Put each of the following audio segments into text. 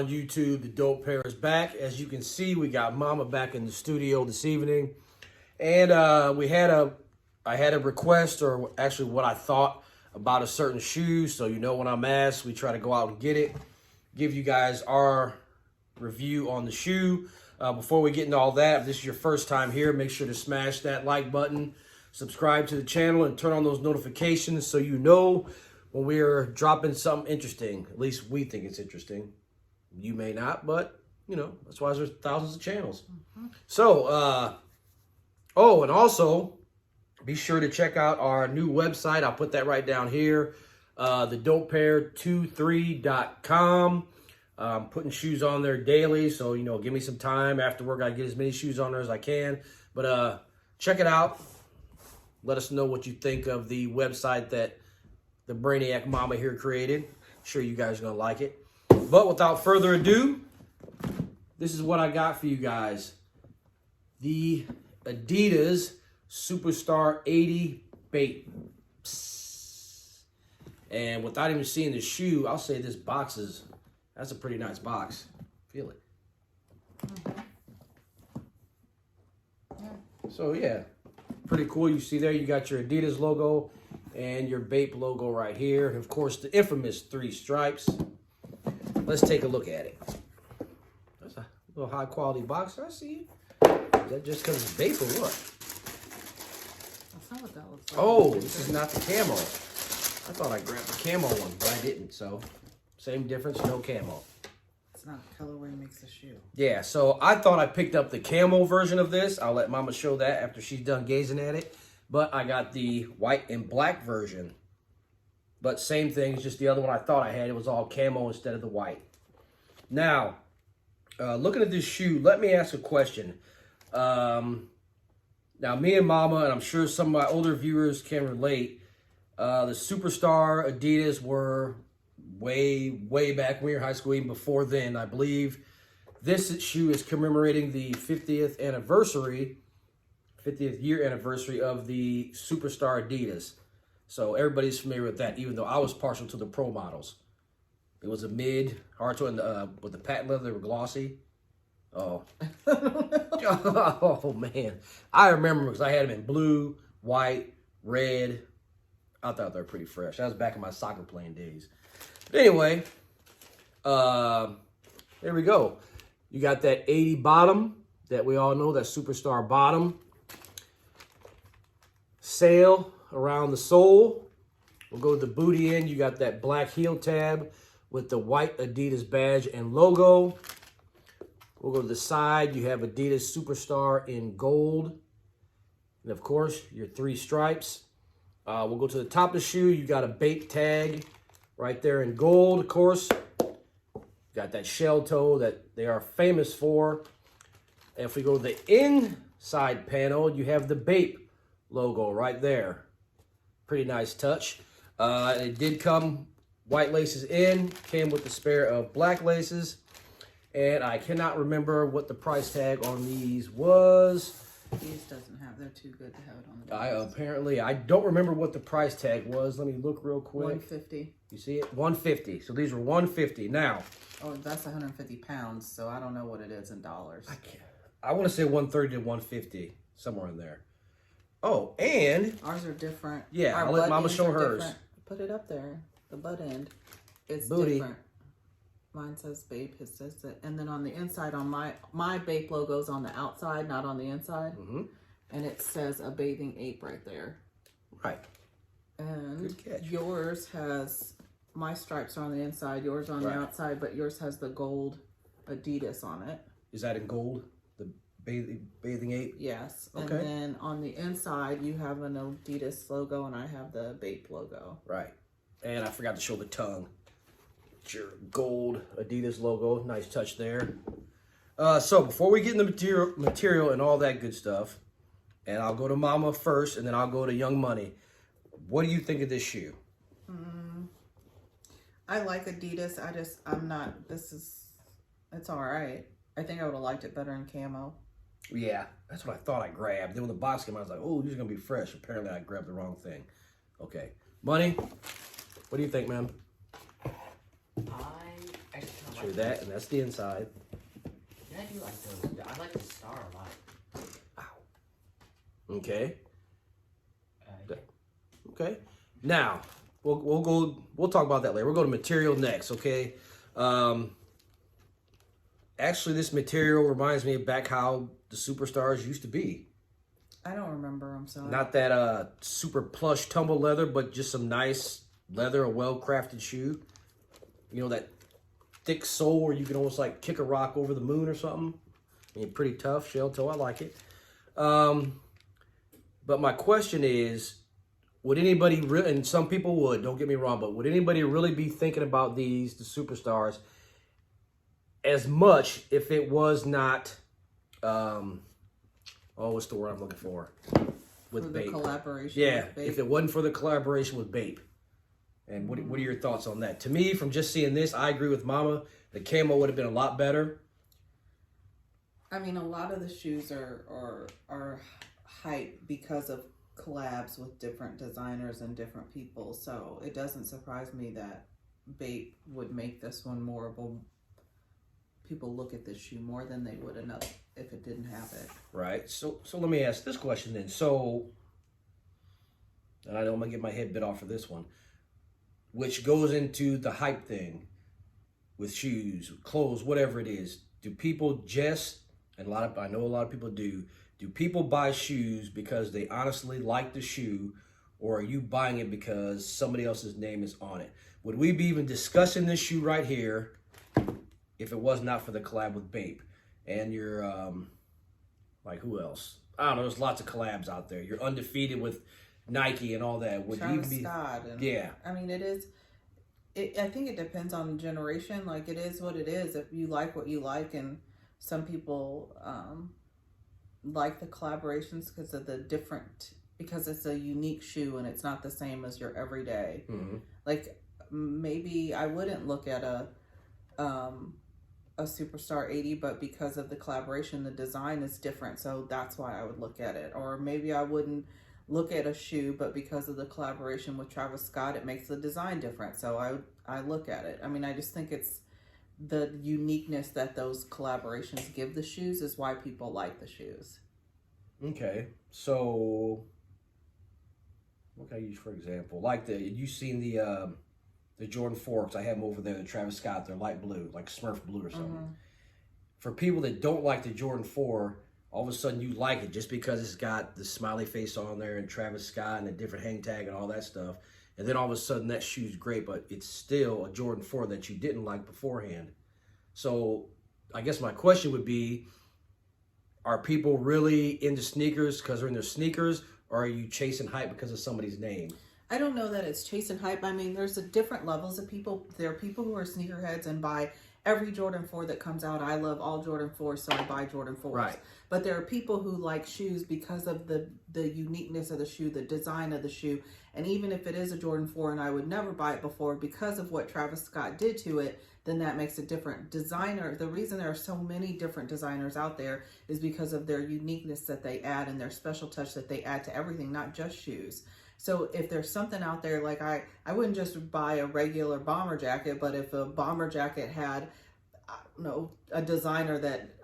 on YouTube. The Dope Pair is back. As you can see, we got Mama back in the studio this evening. And I had a request, or actually what I thought about a certain shoe. So you know when I'm asked, we try to go out and get it. Give you guys our review on the shoe. Before we get into all that, if this is your first time here, make sure to smash that like button, subscribe to the channel, and turn on those notifications so you know when we're dropping something interesting. At least we think it's interesting. You may not, but, you know, that's why there's thousands of channels. So, oh, and also, be sure to check out our new website. I'll put that right down here. The dopepair23.com. I'm putting shoes on there daily, so, you know, give me some time after work. I get as many shoes on there as I can. But check it out. Let us know what you think of the website that the Brainiac Mama here created. I'm sure you guys are going to like it. But without further ado, this is what I got for you guys. The Adidas Superstar 80 Bape. And without even seeing the shoe, I'll say this box is... That's a pretty nice box. Feel it. Yeah. So yeah, pretty cool. You see there, you got your Adidas logo and your Bape logo right here. And of course, the infamous 3 stripes. Let's take a look at it. That's a little high quality box. I see. Is that just because it's Bape or what? That's not what that looks like. Oh, this is not the camo. I thought I grabbed the camo one, but I didn't, so... Same difference, no camo. It's not colorway makes the shoe. Yeah, so I thought I picked up the camo version of this. I'll let Mama show that after she's done gazing at it. But I got the white and black version. But same thing, it's just the other one I thought I had. It was all camo instead of the white. Now, looking at this shoe, let me ask a question. Now, me and Mama, and I'm sure some of my older viewers can relate, the Superstar Adidas were... way back when we were in high school, even before then, I believe. This shoe is commemorating the 50th year anniversary of the Superstar Adidas. So everybody's familiar with that, even though I was partial to the pro models. It was a mid, hard to, with the patent leather, they were glossy. Oh. Oh, man. I remember because I had them in blue, white, red. I thought they were pretty fresh. That was back in my soccer playing days. Anyway, there we go. You got that 80 bottom that we all know, that Superstar bottom. Sail around the sole. We'll go to the booty end. You got that black heel tab with the white Adidas badge and logo. We'll go to the side. You have Adidas Superstar in gold. And of course, your 3 stripes. We'll go to the top of the shoe. You got a Bape tag. Right there in gold, of course. Got that shell toe that they are famous for. And if we go to the inside panel, you have the Bape logo right there. Pretty nice touch. It did come white laces in. Came with the spare of black laces. And I cannot remember what the price tag on these was. These doesn't have, they're too good to have it on the Apparently, I don't remember what the price tag was. Let me look real quick. $150. You see it? $150. So these were $150. Now. Oh, that's 150 pounds, so I don't know what it is in dollars. I want to say 130 to 150, somewhere in there. Oh, and ours are different. Yeah, I'll let Mama show hers. Different. Put it up there. The butt end. It's booty. Different. Mine says Bape. It says that, and then on the inside, on my Bape logo's on the outside, not on the inside, and it says a bathing ape right there. Right. And good catch. Yours has, my stripes are on the inside, yours on the outside, but yours has the gold Adidas on it. Is that in gold? The bathing ape? Yes. Okay. And then on the inside, you have an Adidas logo, and I have the Bape logo. Right. And I forgot to show the tongue. Your gold Adidas logo. Nice touch there. So before we get into material and all that good stuff, and I'll go to Mama first, and then I'll go to Young Money. What do you think of this shoe? I like Adidas. It's all right. I think I would have liked it better in camo. Yeah, that's what I thought I grabbed. Then when the box came out, I was like, oh, these are going to be fresh. Apparently, I grabbed the wrong thing. Okay. Money, what do you think, man? I actually kind of Show you that, and that's the inside. Yeah, I do like those. I like the star a lot. Okay. Yeah. Okay. Now we'll talk about that later. We'll go to material next. Okay. Actually, this material reminds me of back how the Superstars used to be. I don't remember. I'm sorry. Not that super plush tumble leather, but just some nice leather, a well-crafted shoe. You know, that thick sole where you can almost like kick a rock over the moon or something. I mean, pretty tough shell toe. I like it. But my question is, would anybody really, and some people would, don't get me wrong, but would anybody really be thinking about the Superstars as much if it was not, what's the word I'm looking for? With for the Bape. collaboration. Yeah, with Bape. if it wasn't for the collaboration with Bape. And what are your thoughts on that? To me, from just seeing this, I agree with Mama. The camo would have been a lot better. I mean, a lot of the shoes are hype because of collabs with different designers and different people. So it doesn't surprise me that Bape would make this one more of a, people look at this shoe more than they would another if it didn't have it. Right. So let me ask this question then. So, and I know I'm going to get my head bit off for this one, which goes into the hype thing with shoes, clothes, whatever it is. Do people just, and I know a lot of people do people buy shoes because they honestly like the shoe, or are you buying it because somebody else's name is on it? Would we be even discussing this shoe right here if it was not for the collab with Bape? And you're, like, who else? I don't know, there's lots of collabs out there. You're undefeated with Nike and all that. Would you Travis be? Scott. And, Yeah. I mean, it is. I think it depends on the generation. Like, it is what it is. If you like what you like, and some people like the collaborations because of the different, because it's a unique shoe and it's not the same as your everyday. Mm-hmm. Like, maybe I wouldn't look at a Superstar 80, but because of the collaboration, the design is different, so that's why I would look at it. Or maybe I wouldn't look at a shoe, but because of the collaboration with Travis Scott, it makes the design different, so I look at it. I mean, I just think it's the uniqueness that those collaborations give the shoes is why people like the shoes. Okay, so what can I use for example? Like you seen the Jordan 4, because I have them over there, the Travis Scott, they're light blue, like Smurf blue or something. Mm-hmm. For people that don't like the Jordan 4, all of a sudden you like it just because it's got the smiley face on there and Travis Scott and a different hang tag and all that stuff. And then all of a sudden that shoe's great, but it's still a Jordan 4 that you didn't like beforehand. So I guess my question would be, are people really into sneakers because they're in their sneakers, or are you chasing hype because of somebody's name? I don't know that it's chasing hype. I mean, there's different levels of people. There are people who are sneakerheads and buy every Jordan 4 that comes out. I love all Jordan 4s, so I buy Jordan 4s. Right. But there are people who like shoes because of the uniqueness of the shoe, the design of the shoe. And even if it is a Jordan 4 and I would never buy it before, because of what Travis Scott did to it, then that makes it different. Designer, the reason there are so many different designers out there is because of their uniqueness that they add and their special touch that they add to everything, not just shoes. So if there's something out there, like I wouldn't just buy a regular bomber jacket, but if a bomber jacket had, I don't know, a designer that,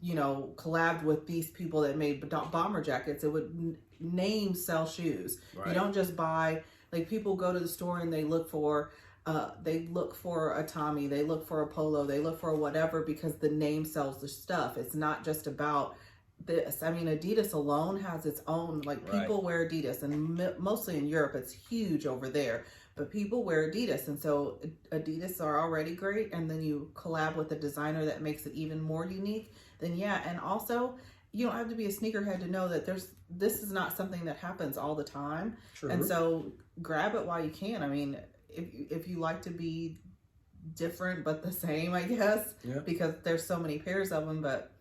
you know, collabed with these people that made bomber jackets, it would name sell shoes. Right. You don't just buy, like, people go to the store and they look for a Tommy, they look for a Polo, they look for whatever because the name sells the stuff. It's not just about this. I mean, Adidas alone has its own, like, people wear Adidas, and mostly in Europe it's huge over there, but people wear Adidas, and so Adidas are already great, and then you collab with a designer that makes it even more unique, then yeah. And also, you don't have to be a sneakerhead to know that this is not something that happens all the time. True. And so grab it while you can. I mean, if you like to be different but the same, I guess, because there's so many pairs of them, but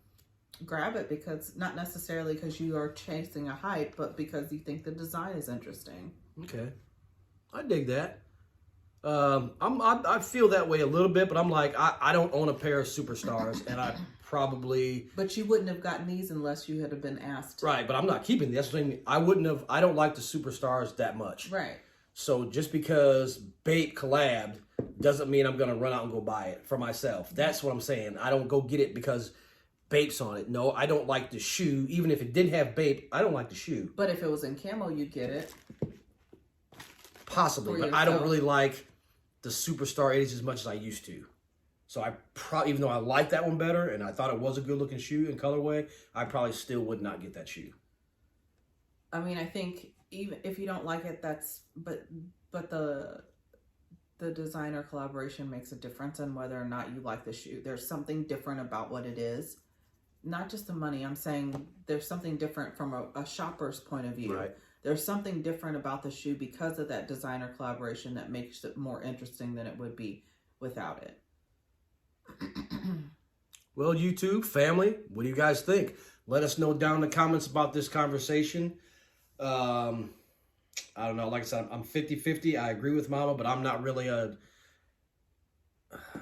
grab it because not necessarily because you are chasing a hype, but because you think the design is interesting. Okay, I dig that. I feel that way a little bit, but I'm like, I don't own a pair of Superstars, and I probably. But you wouldn't have gotten these unless you had been asked. Right, but I'm not keeping this. I wouldn't have. I don't like the Superstars that much. Right. So just because Bape collabed doesn't mean I'm going to run out and go buy it for myself. That's what I'm saying. I don't go get it because Bape's on it. No, I don't like the shoe. Even if it didn't have Bape, I don't like the shoe. But if it was in camo, you'd get it. Possibly, but I don't really like the Superstar 80s as much as I used to. So I probably, even though I like that one better and I thought it was a good looking shoe in colorway, I probably still would not get that shoe. I mean, I think even if you don't like it, but the designer collaboration makes a difference in whether or not you like the shoe. There's something different about what it is. Not just the money. I'm saying there's something different from a shopper's point of view. Right. There's something different about the shoe because of that designer collaboration that makes it more interesting than it would be without it. Well, YouTube family, what do you guys think? Let us know down in the comments about this conversation. I don't know. Like I said, I'm 50-50. I agree with Mama, but I'm not really I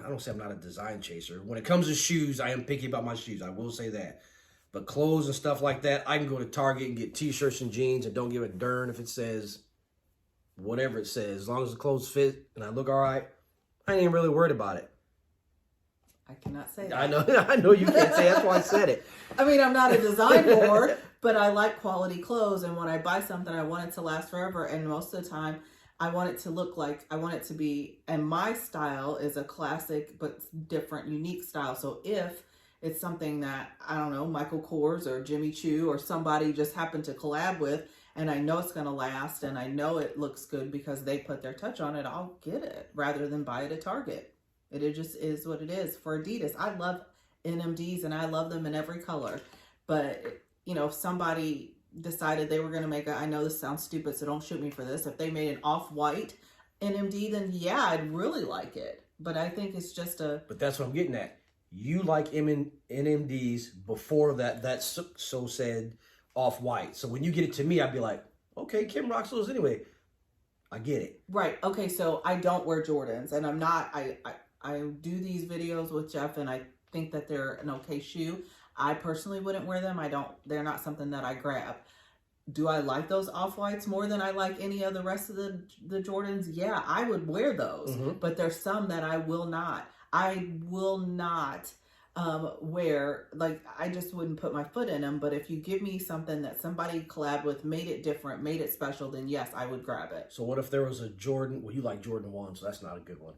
don't say I'm not a design chaser. When it comes to shoes, I am picky about my shoes. I will say that. But clothes and stuff like that, I can go to Target and get t-shirts and jeans and don't give a darn if it says whatever it says. As long as the clothes fit and I look all right, I ain't even really worried about it. I cannot say that. I know you can't say. That's why I said it. I mean, I'm not a design whore, but I like quality clothes. And when I buy something, I want it to last forever. And most of the time, I want it to look like, I want it to be, and my style is a classic, but different, unique style. So if it's something that, I don't know, Michael Kors or Jimmy Choo or somebody just happened to collab with, and I know it's going to last, and I know it looks good because they put their touch on it, I'll get it rather than buy it at Target. It just is what it is. For Adidas, I love NMDs and I love them in every color. But, you know, if somebody decided they were going to make I know this sounds stupid, so don't shoot me for this. If they made an off-white NMD, then yeah, I'd really like it. But I think it's just But that's what I'm getting at. You like NMDs before that so said off-white. So when you get it to me, I'd be like, okay, Kim rocks those anyway. I get it. Right. Okay, so I don't wear Jordans, and I'm not, I do these videos with Jeff, and I think that they're an okay shoe. I personally wouldn't wear them. They're not something that I grab. Do I like those off-whites more than I like any of the rest of the Jordans? Yeah, I would wear those, but there's some that I will not. I will not wear, like, I just wouldn't put my foot in them. But if you give me something that somebody collabed with, made it different, made it special, then yes, I would grab it. So what if there was a Jordan? Well, you like Jordan 1, so that's not a good one.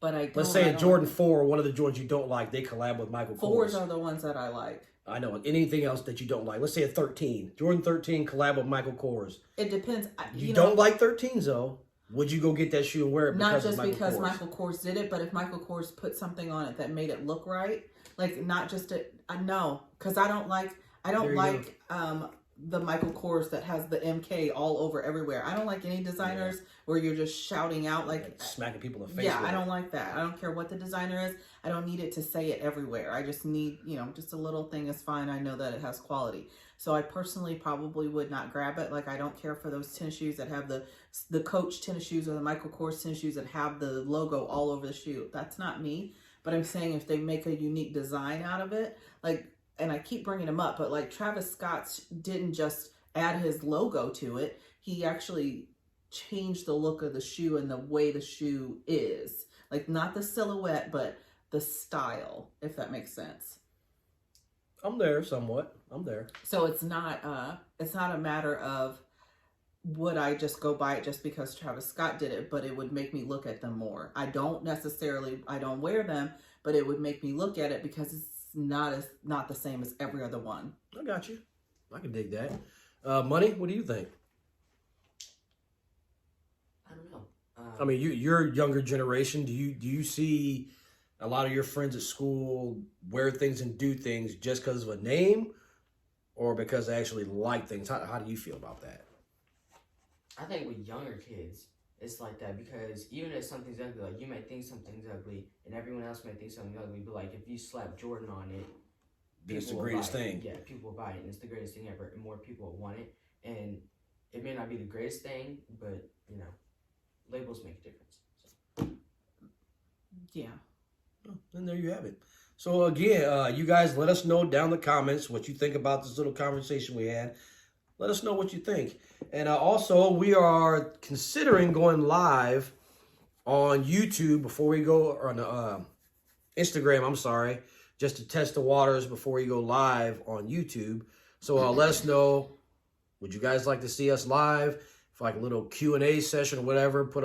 But let's say a Jordan 4, one of the Jordans you don't like, they collab with Michael Kors. 4s are the ones that I like. I know. Anything else that you don't like? Let's say a 13. Jordan 13 collab with Michael Kors. It depends. You don't like 13s, though. Would you go get that shoe and wear it not just because Michael Kors did it, but if Michael Kors put something on it that made it look right, like not just no, because I don't like the Michael Kors that has the MK all over everywhere. I don't like any designers where you're just shouting out like smacking people in the face. Yeah, I don't like that. I don't care what the designer is. I don't need it to say it everywhere. I just need, just a little thing is fine. I know that it has quality. So I personally probably would not grab it. Like I don't care for those tennis shoes that have the Coach tennis shoes or the Michael Kors tennis shoes that have the logo all over the shoe. That's not me. But I'm saying if they make a unique design out of it, like, and I keep bringing him up, but like Travis Scott didn't just add his logo to it. He actually changed the look of the shoe and the way the shoe is. Like not the silhouette, but the style, if that makes sense. I'm there somewhat. I'm there. So it's not a matter of would I just go buy it just because Travis Scott did it, but it would make me look at them more. I don't wear them, but it would make me look at it because it's not the same as every other one. I got you. I can dig that. Money, what do you think? I don't know. I mean, you're younger generation. Do you see a lot of your friends at school wear things and do things just because of a name, or because they actually like things? How do you feel about that? I think with younger kids, it's like that because even if something's ugly, like you might think something's ugly, and everyone else might think something's ugly, but like if you slap Jordan on it, it's the greatest thing. Yeah, people will buy it, and it's the greatest thing ever, and more people will want it. And it may not be the greatest thing, but labels make a difference. So. Yeah. And there you have it. So again, you guys let us know down in the comments what you think about this little conversation we had. Let us know what you think. And also, we are considering going live on YouTube before we go, or on Instagram, I'm sorry, just to test the waters before we go live on YouTube. So let us know, would you guys like to see us live for like a little Q&A session or whatever? Put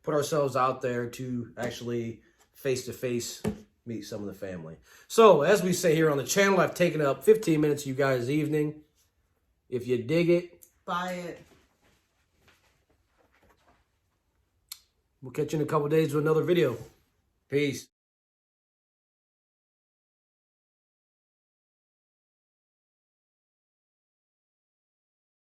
ourselves out there to actually face-to-face meet some of the family. So as we say here on the channel, I've taken up 15 minutes of you guys' evening. If you dig it, buy it. we'll catch you in a couple days with another video. Peace.